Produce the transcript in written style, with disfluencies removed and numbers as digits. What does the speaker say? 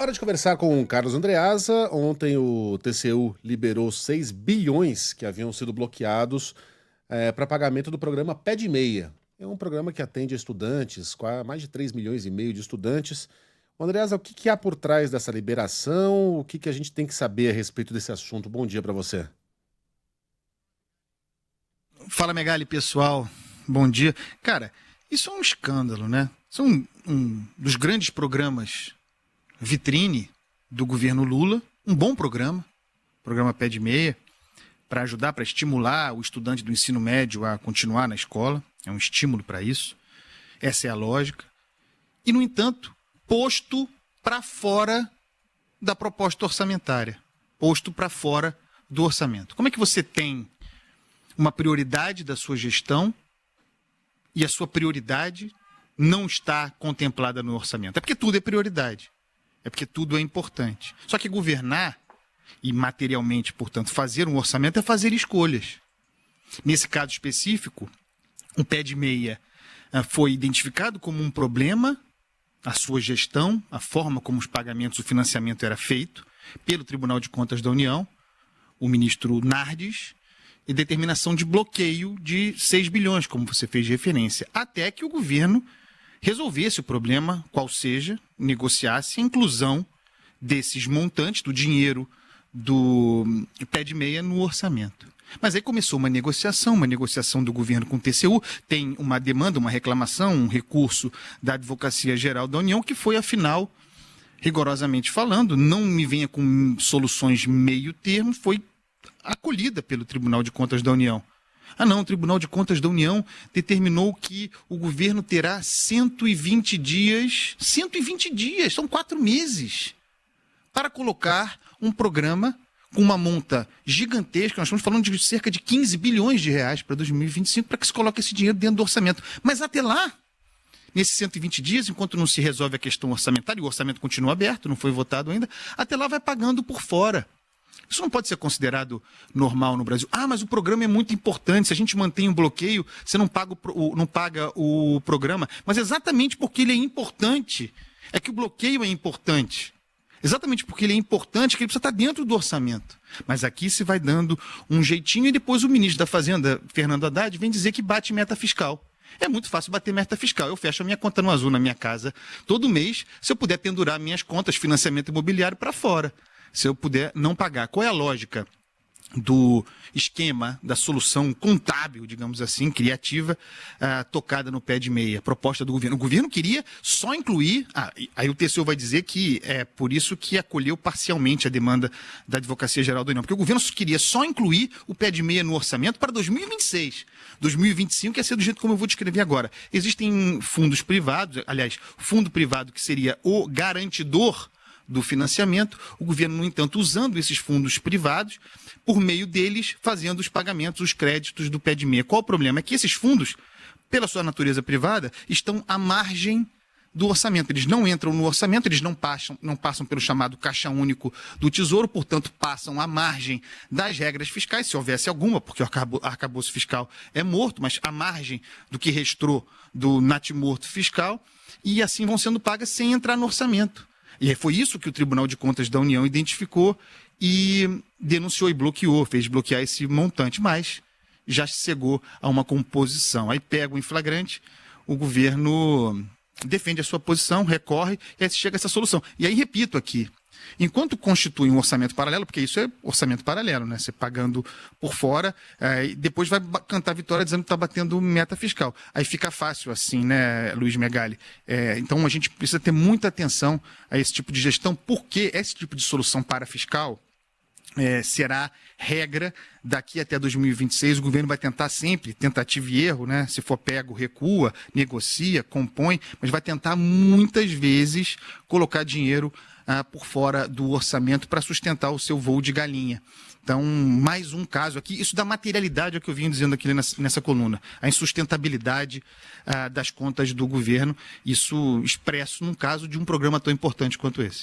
Hora de conversar com o Carlos Andreasa. Ontem o TCU liberou 6 bilhões que haviam sido bloqueados para pagamento do programa Pé de Meia. É um programa que atende a estudantes, mais de 3 milhões e meio de estudantes. Andreasa, o que há por trás dessa liberação? O que a gente tem que saber a respeito desse assunto? Bom dia para você. Fala, Megali, pessoal. Bom dia. Cara, isso é um escândalo, né? Isso é um dos grandes programas vitrine do governo Lula, um bom programa Pé de Meia, para ajudar, para estimular o estudante do ensino médio a continuar na escola, é um estímulo para isso, essa é a lógica. E, no entanto, posto para fora da proposta orçamentária, posto para fora do orçamento. Como é que você tem uma prioridade da sua gestão e a sua prioridade não está contemplada no orçamento? É porque tudo é prioridade. É porque tudo é importante. Só que governar, e materialmente, portanto, fazer um orçamento é fazer escolhas. Nesse caso específico, o Pé de Meia foi identificado como um problema, a sua gestão, a forma como os pagamentos, o financiamento era feito pelo Tribunal de Contas da União, o ministro Nardes, e determinação de bloqueio de 6 bilhões, como você fez referência, até que o governo resolvesse o problema, qual seja, negociasse a inclusão desses montantes, do dinheiro do Pé de Meia no orçamento. Mas aí começou uma negociação do governo com o TCU, tem uma demanda, uma reclamação, um recurso da Advocacia Geral da União, que foi, afinal, rigorosamente falando, não me venha com soluções meio termo, foi acolhida pelo Tribunal de Contas da União. O Tribunal de Contas da União determinou que o governo terá 120 dias, são 4 meses, para colocar um programa com uma monta gigantesca. Nós estamos falando de cerca de 15 bilhões de reais para 2025, para que se coloque esse dinheiro dentro do orçamento. Mas até lá, nesses 120 dias, enquanto não se resolve a questão orçamentária, e o orçamento continua aberto, não foi votado ainda, até lá vai pagando por fora. Isso não pode ser considerado normal no Brasil. Mas o programa é muito importante. Se a gente mantém o bloqueio, você não paga o programa. Mas exatamente porque ele é importante, é que o bloqueio é importante. Exatamente porque ele é importante, que ele precisa estar dentro do orçamento. Mas aqui se vai dando um jeitinho e depois o ministro da Fazenda, Fernando Haddad, vem dizer que bate meta fiscal. É muito fácil bater meta fiscal. Eu fecho a minha conta no azul na minha casa todo mês, se eu puder pendurar minhas contas, financiamento imobiliário para fora. Se eu puder não pagar. Qual é a lógica do esquema, da solução contábil, digamos assim, criativa, tocada no Pé de Meia, proposta do governo? O governo queria só incluir, aí o TCU vai dizer que é por isso que acolheu parcialmente a demanda da Advocacia Geral da União, porque o governo queria só incluir o Pé de Meia no orçamento para 2026. 2025 ia ser do jeito como eu vou descrever agora. Existem fundos privados, aliás, fundo privado que seria o garantidor do financiamento, o governo, no entanto, usando esses fundos privados, por meio deles, fazendo os pagamentos, os créditos do Pé de Meia. Qual o problema? É que esses fundos, pela sua natureza privada, estão à margem do orçamento. Eles não entram no orçamento, eles não passam pelo chamado caixa único do Tesouro, portanto, passam à margem das regras fiscais, se houvesse alguma, porque o arcabouço fiscal é morto, mas à margem do que restou do natimorto fiscal, e assim vão sendo pagas sem entrar no orçamento. E foi isso que o Tribunal de Contas da União identificou e denunciou e bloqueou, fez bloquear esse montante, mas já chegou a uma composição. Aí pega o em flagrante, o governo defende a sua posição, recorre, e aí chega a essa solução. E aí, repito aqui, enquanto constitui um orçamento paralelo, porque isso é orçamento paralelo, né? Você pagando por fora, depois vai cantar a vitória dizendo que está batendo meta fiscal. Aí fica fácil assim, né, Luiz Megali? Então a gente precisa ter muita atenção a esse tipo de gestão, porque esse tipo de solução parafiscal será regra daqui até 2026. O governo vai tentar sempre, tentativa e erro, né? Se for pego, recua, negocia, compõe, mas vai tentar muitas vezes colocar dinheiro por fora do orçamento para sustentar o seu voo de galinha. Então, mais um caso aqui, isso da materialidade é o que eu vim dizendo aqui nessa coluna, a insustentabilidade das contas do governo, isso expresso num caso de um programa tão importante quanto esse.